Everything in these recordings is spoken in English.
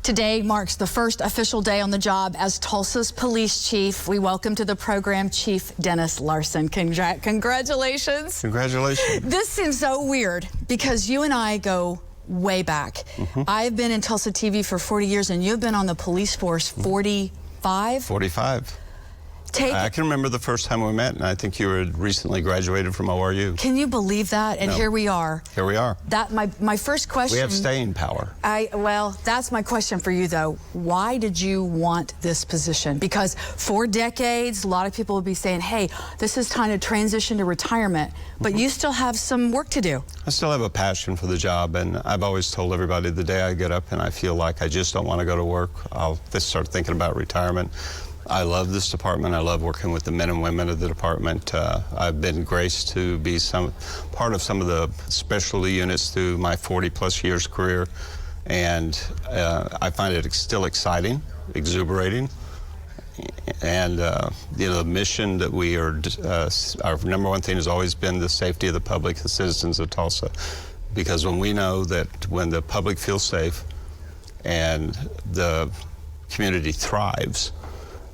Today marks the first official day on the job as Tulsa's police chief. We welcome to the program Chief Dennis Larsen. Congratulations. Congratulations. This seems so weird because you and I go way back. I've been in Tulsa TV for 40 years and you've been on the police force 45? 45. I can remember the first time we met, and I think you had recently graduated from ORU. Can you believe that? And here we are. Here we are. That my first question. We have staying power. Well, that's my question for you, though. Why did you want this position? Because for decades, a lot of people would be saying, hey, this is time to transition to retirement, but you still have some work to do. I still have a passion for the job, and I've always told everybody the day I get up and I feel like I just don't want to go to work, I'll just start thinking about retirement. I love this department. I love working with the men and women of the department. I've been graced to be part of some of the specialty units through my 40-plus years career, and I find it still exciting, exhilarating, and you know, the mission that we are, our number one thing has always been the safety of the public, the citizens of Tulsa, because when we know that when the public feels safe and the community thrives,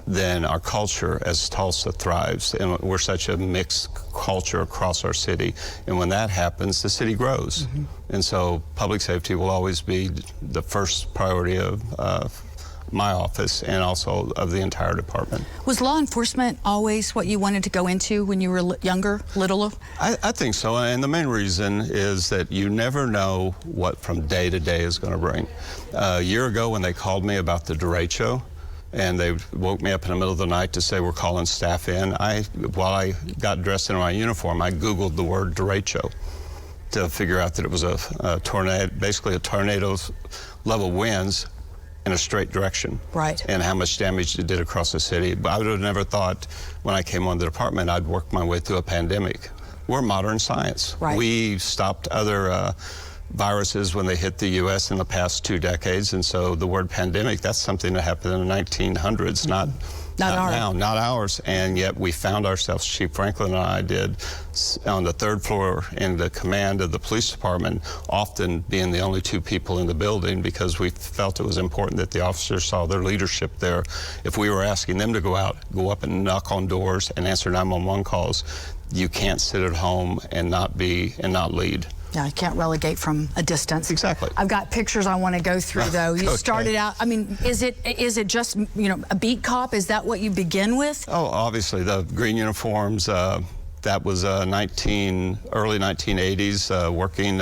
then our culture as Tulsa thrives, and we're such a mixed culture across our city, and when that happens, the city grows. And so public safety will always be the first priority of my office and also of the entire department. Was law enforcement always what you wanted to go into when you were younger, littler? I think so, and the main reason is that you never know what from day to day is going to bring. A year ago when they called me about the derecho, and they woke me up in the middle of the night to say we're calling staff in, while I got dressed in my uniform, I Googled the word derecho to figure out that it was a tornado, basically a tornado's level winds in a straight direction. Right. And how much damage it did across the city. But I would have never thought when I came on the department I'd work my way through a pandemic. We're modern science. Right. We stopped other viruses when they hit the U.S. in the past 2 decades, and so the word pandemic, that's something that happened in the 1900s, not now, not ours. And yet we found ourselves, Chief Franklin and I did, on the 3rd floor in the command of the police department, often being the only 2 people in the building because we felt it was important that the officers saw their leadership there. If we were asking them to go out, go up and knock on doors and answer 911 calls, you can't sit at home and not lead. Yeah, you can't relegate from a distance. Exactly. I've got pictures I want to go through, though. You started out, I mean, is it just, you know, a beat cop? Is that what you begin with? Oh, obviously, the green uniforms, that was early 1980s, working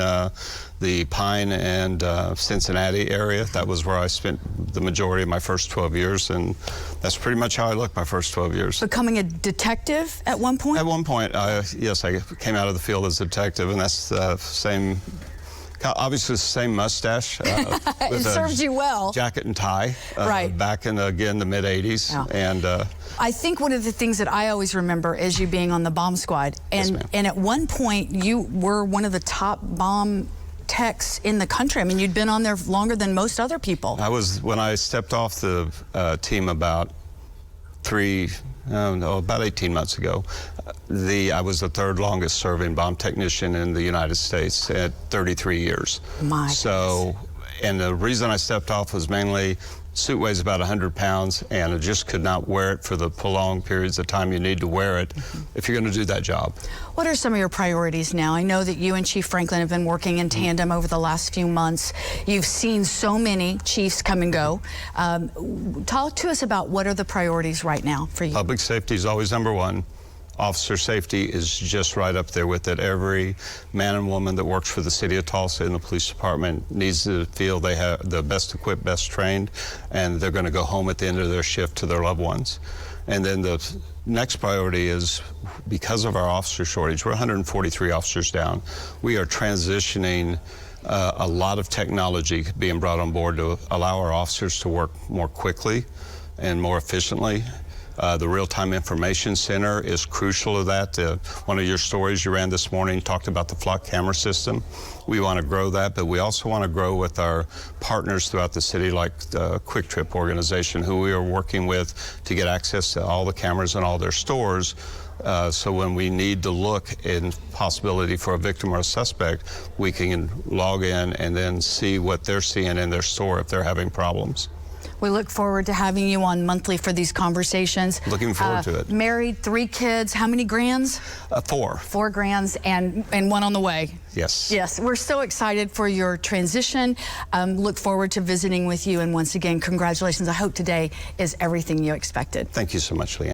the Pine and Cincinnati area. That was where I spent the majority of my first 12 years, and that's pretty much how I looked my first 12 years. Becoming a detective at one point? At one point, yes, I came out of the field as a detective, and that's the same, obviously the same mustache. It served you well. Jacket and tie. Right. Back in, again, the mid-'80s. Yeah. And I think one of the things that I always remember is you being on the bomb squad. And, yes, and at one point, you were one of the top bomb techs in the country. I mean, you'd been on there longer than most other people. I was, when I stepped off the team about about 18 months ago, I was the 3rd longest serving bomb technician in the United States at 33 years. My So, and the reason I stepped off was mainly suit weighs about 100 pounds, and I just could not wear it for the prolonged periods of time you need to wear it if you're going to do that job. What are some of your priorities now? I know that you and Chief Franklin have been working in tandem over the last few months. You've seen so many chiefs come and go. Talk to us about what are the priorities right now for you. Public safety is always number one. Officer safety is just right up there with it. Every man and woman that works for the city of Tulsa in the police department needs to feel they have the best equipped, best trained, and they're going to go home at the end of their shift to their loved ones. And then the next priority is, because of our officer shortage, we're 143 officers down. We are transitioning a lot of technology being brought on board to allow our officers to work more quickly and more efficiently. The Real-Time Information Center is crucial to that. One of your stories you ran this morning talked about the flock camera system. We want to grow that, but we also want to grow with our partners throughout the city, like the Quick Trip organization, who we are working with to get access to all the cameras in all their stores, So when we need to look in possibility for a victim or a suspect, we can log in and then see what they're seeing in their store if they're having problems. We look forward to having you on monthly for these conversations. Looking forward to it. Married, 3 kids, how many grands? 4. 4 grands and one on the way. Yes. Yes, we're so excited for your transition. Look forward to visiting with you, and once again, congratulations. I hope today is everything you expected. Thank you so much, LeAnne.